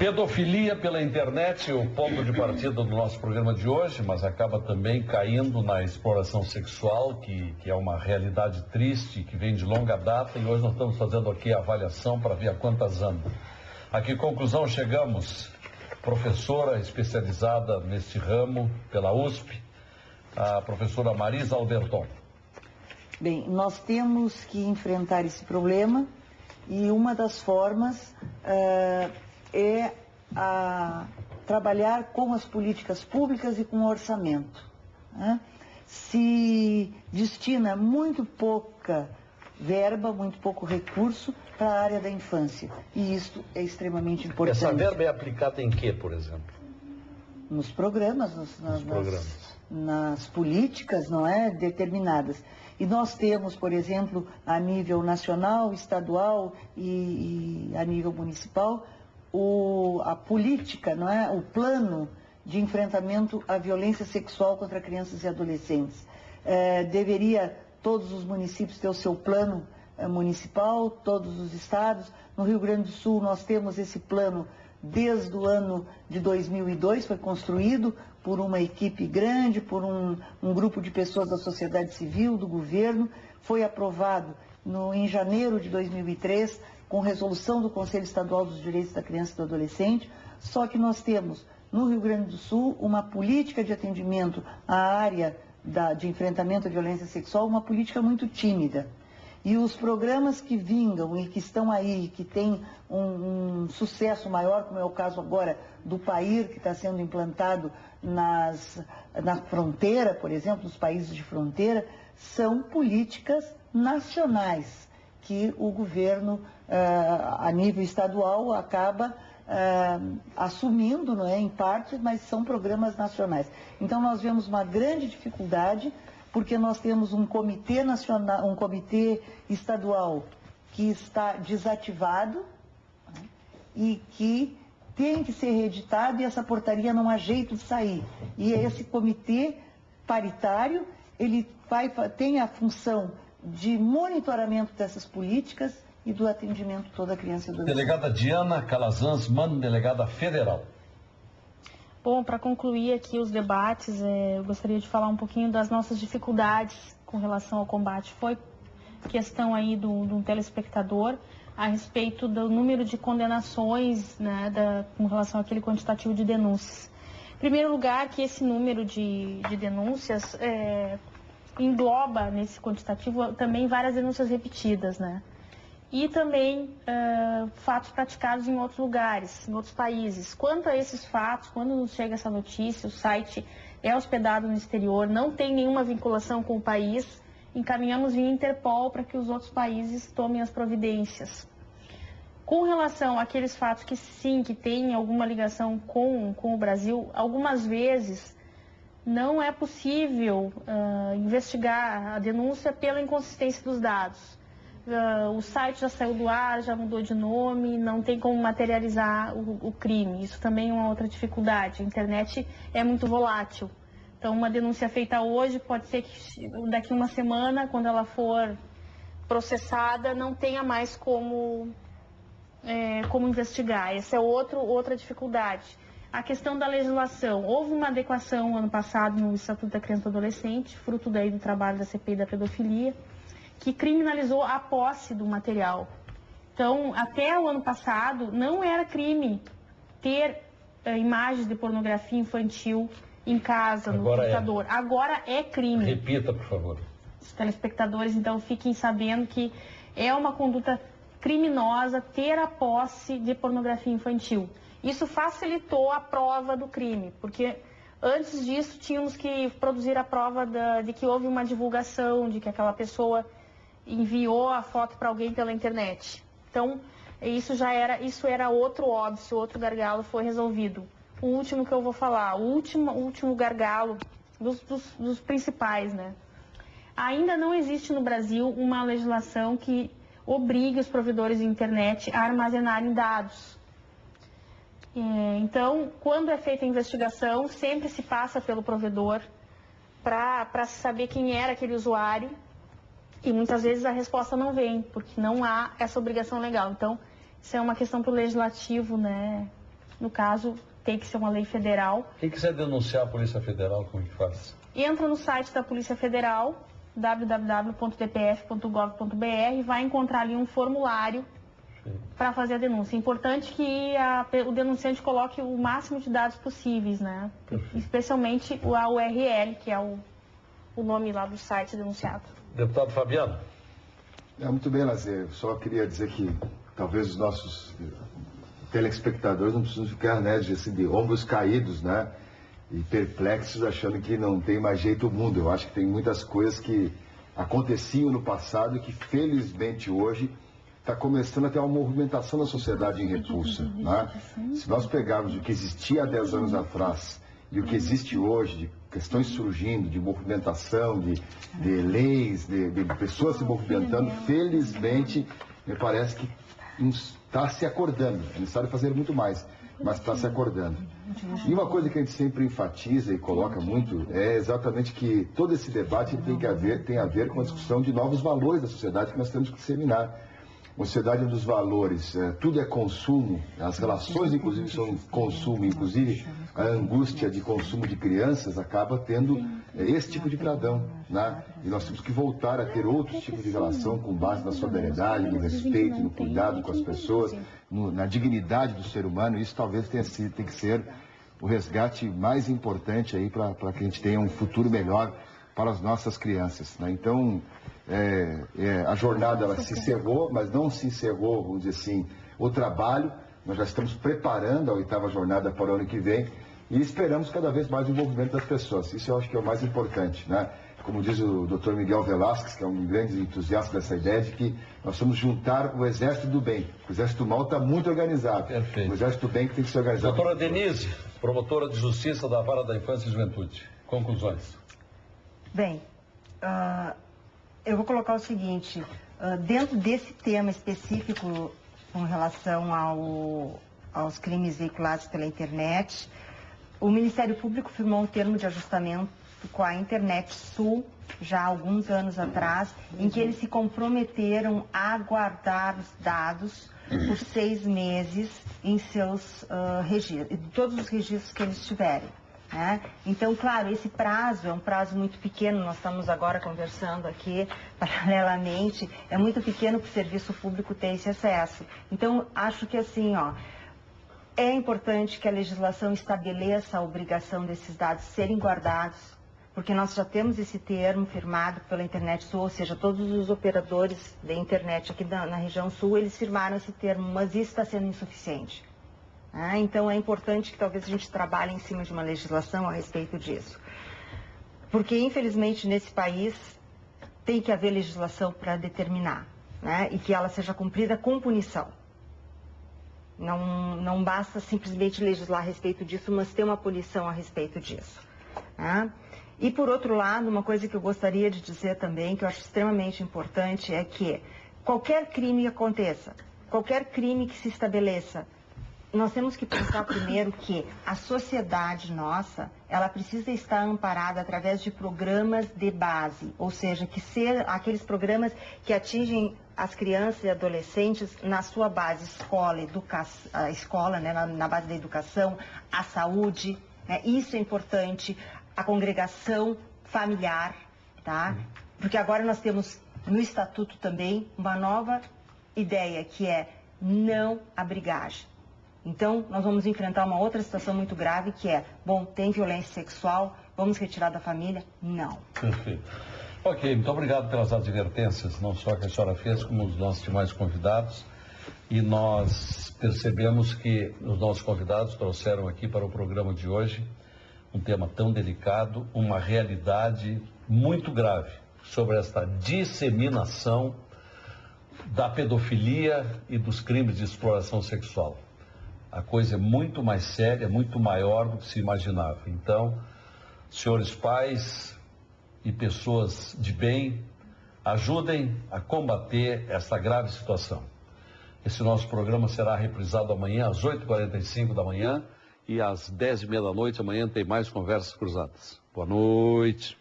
Pedofilia pela internet, o ponto de partida do nosso programa de hoje, mas acaba também caindo na exploração sexual, que é uma realidade triste, que vem de longa data, e hoje nós estamos fazendo aqui a avaliação para ver a quantas anda. A que conclusão chegamos, professora especializada neste ramo pela USP, a professora Marisa Alberton? Bem, nós temos que enfrentar esse problema e uma das formas é trabalhar com as políticas públicas e com o orçamento, né? Se destina muito pouca verba, muito pouco recurso para a área da infância, e isso é extremamente importante. Essa verba é aplicada em quê, por exemplo? Nos programas, nas políticas, não é, determinadas. E nós temos, por exemplo, a nível nacional, estadual e a nível municipal, a política, não é, o plano de enfrentamento à violência sexual contra crianças e adolescentes. Deveria todos os municípios ter o seu plano municipal, todos os estados. No Rio Grande do Sul nós temos esse plano desde o ano de 2002, foi construído por uma equipe grande, por um grupo de pessoas da sociedade civil, do governo, foi aprovado em janeiro de 2003, com resolução do Conselho Estadual dos Direitos da Criança e do Adolescente, só que nós temos no Rio Grande do Sul uma política de atendimento à área de enfrentamento à violência sexual, uma política muito tímida. E os programas que vingam e que estão aí, que têm um sucesso maior, como é o caso agora do PAIR, que está sendo implantado na fronteira, por exemplo, nos países de fronteira, são políticas nacionais que o governo, a nível estadual, acaba assumindo, não é, em parte, mas são programas nacionais. Então nós vemos uma grande dificuldade, porque nós temos um comitê nacional, um comitê estadual que está desativado, né, e que tem que ser reeditado, e essa portaria não há jeito de sair. E esse comitê paritário, ele tem a função de monitoramento dessas políticas e do atendimento a toda criança e adolescente. Delegada Diana Calazans Mano, delegada federal. Bom, para concluir aqui os debates, eu gostaria de falar um pouquinho das nossas dificuldades com relação ao combate. Foi questão aí de um telespectador a respeito do número de condenações, né, com relação àquele quantitativo de denúncias. Em primeiro lugar, que esse número de denúncias engloba nesse quantitativo também várias denúncias repetidas, né? E também fatos praticados em outros lugares, em outros países. Quanto a esses fatos, quando nos chega essa notícia, o site é hospedado no exterior, não tem nenhuma vinculação com o país, encaminhamos via Interpol para que os outros países tomem as providências. Com relação àqueles fatos que sim, que têm alguma ligação com o Brasil, algumas vezes não é possível investigar a denúncia pela inconsistência dos dados. O site já saiu do ar, já mudou de nome, não tem como materializar o crime. Isso também é uma outra dificuldade. A internet é muito volátil. Então, uma denúncia feita hoje pode ser que daqui uma semana, quando ela for processada, não tenha mais como investigar. Essa é outra dificuldade. A questão da legislação. Houve uma adequação ano passado no Estatuto da Criança e do Adolescente, fruto daí do trabalho da CPI da pedofilia, que criminalizou a posse do material. Então, até o ano passado, não era crime ter imagens de pornografia infantil em casa, no computador. Agora é crime. Repita, por favor. Os telespectadores, então, fiquem sabendo que é uma conduta criminosa ter a posse de pornografia infantil. Isso facilitou a prova do crime, porque antes disso tínhamos que produzir a prova de que houve uma divulgação, de que aquela pessoa enviou a foto para alguém pela internet. Então, isso era outro óbice, outro gargalo foi resolvido. O último que eu vou falar, o último gargalo dos principais, né? Ainda não existe no Brasil uma legislação que obrigue os provedores de internet a armazenarem dados. Então, quando é feita a investigação, sempre se passa pelo provedor para saber quem era aquele usuário. E muitas vezes a resposta não vem, porque não há essa obrigação legal. Então, isso é uma questão para o legislativo, né, no caso, tem que ser uma lei federal. Quem quiser denunciar a Polícia Federal, como que faz? Entra no site da Polícia Federal, www.dpf.gov.br, vai encontrar ali um formulário para fazer a denúncia. É importante que o denunciante coloque o máximo de dados possíveis, né? Especialmente a URL, que é o nome lá do site denunciado. Deputado Fabiano. Muito bem, Lazer. Só queria dizer que talvez os nossos telespectadores não precisam ficar, né, de ombros caídos, né, e perplexos, achando que não tem mais jeito o mundo. Eu acho que tem muitas coisas que aconteciam no passado e que, felizmente, hoje está começando a ter uma movimentação na sociedade em repulsa, né? Se nós pegarmos o que existia há 10 anos atrás e o que existe hoje, de questões surgindo, de movimentação, de leis, de pessoas se movimentando, felizmente, me parece que está se acordando. É necessário fazer muito mais, mas está se acordando. E uma coisa que a gente sempre enfatiza e coloca muito é exatamente que todo esse debate tem a ver com a discussão de novos valores da sociedade que nós temos que disseminar. Uma sociedade dos valores, tudo é consumo, as relações inclusive são consumo, inclusive a angústia de consumo de crianças acaba tendo esse tipo de padrão, né? E nós temos que voltar a ter outros tipos de relação com base na solidariedade, no respeito, no cuidado com as pessoas, na dignidade do ser humano. Isso talvez tem que ser o resgate mais importante aí para que a gente tenha um futuro melhor para as nossas crianças, né? Então, a jornada ela se encerrou, mas não se encerrou, vamos dizer assim, o trabalho. Nós já estamos preparando a 8ª jornada para o ano que vem e esperamos cada vez mais o envolvimento das pessoas. Isso eu acho que é o mais importante, né? Como diz o Dr. Miguel Velasquez, que é um grande entusiasta dessa ideia de que nós vamos juntar o exército do bem. O exército do mal está muito organizado. Perfeito. O exército do bem que tem que ser organizado. Doutora Denise, promotora de justiça da Vara da Infância e Juventude. Conclusões. Bem, eu vou colocar o seguinte, dentro desse tema específico com relação aos crimes veiculados pela internet, o Ministério Público firmou um termo de ajustamento com a Internet Sul, já há alguns anos atrás, em que eles se comprometeram a guardar os dados por 6 meses em seus registros, todos os registros que eles tiverem. Então, claro, esse prazo é um prazo muito pequeno, nós estamos agora conversando aqui paralelamente, é muito pequeno para o serviço público ter esse acesso. Então, acho que assim, é importante que a legislação estabeleça a obrigação desses dados serem guardados, porque nós já temos esse termo firmado pela Internet Sul, ou seja, todos os operadores da internet aqui na região sul, eles firmaram esse termo, mas isso está sendo insuficiente. Então é importante que talvez a gente trabalhe em cima de uma legislação a respeito disso. Porque, infelizmente, nesse país tem que haver legislação para determinar, e que ela seja cumprida com punição. Não basta simplesmente legislar a respeito disso, mas ter uma punição a respeito disso. E, por outro lado, uma coisa que eu gostaria de dizer também, que eu acho extremamente importante, é que qualquer crime que aconteça, qualquer crime que se estabeleça, nós temos que pensar primeiro que a sociedade nossa, ela precisa estar amparada através de programas de base, ou seja, que ser aqueles programas que atingem as crianças e adolescentes na sua base, escola, na base da educação, a saúde, isso é importante, a congregação familiar, tá? Porque agora nós temos no Estatuto também uma nova ideia, que é não abrigagem. Então, nós vamos enfrentar uma outra situação muito grave, que é, tem violência sexual, vamos retirar da família? Não. Perfeito. Ok, muito obrigado pelas advertências, não só que a senhora fez, como os nossos demais convidados. E nós percebemos que os nossos convidados trouxeram aqui para o programa de hoje um tema tão delicado, uma realidade muito grave sobre esta disseminação da pedofilia e dos crimes de exploração sexual. A coisa é muito mais séria, muito maior do que se imaginava. Então, senhores pais e pessoas de bem, ajudem a combater esta grave situação. Esse nosso programa será reprisado amanhã às 8h45 da manhã e às 10h30 da noite. Amanhã tem mais Conversas Cruzadas. Boa noite.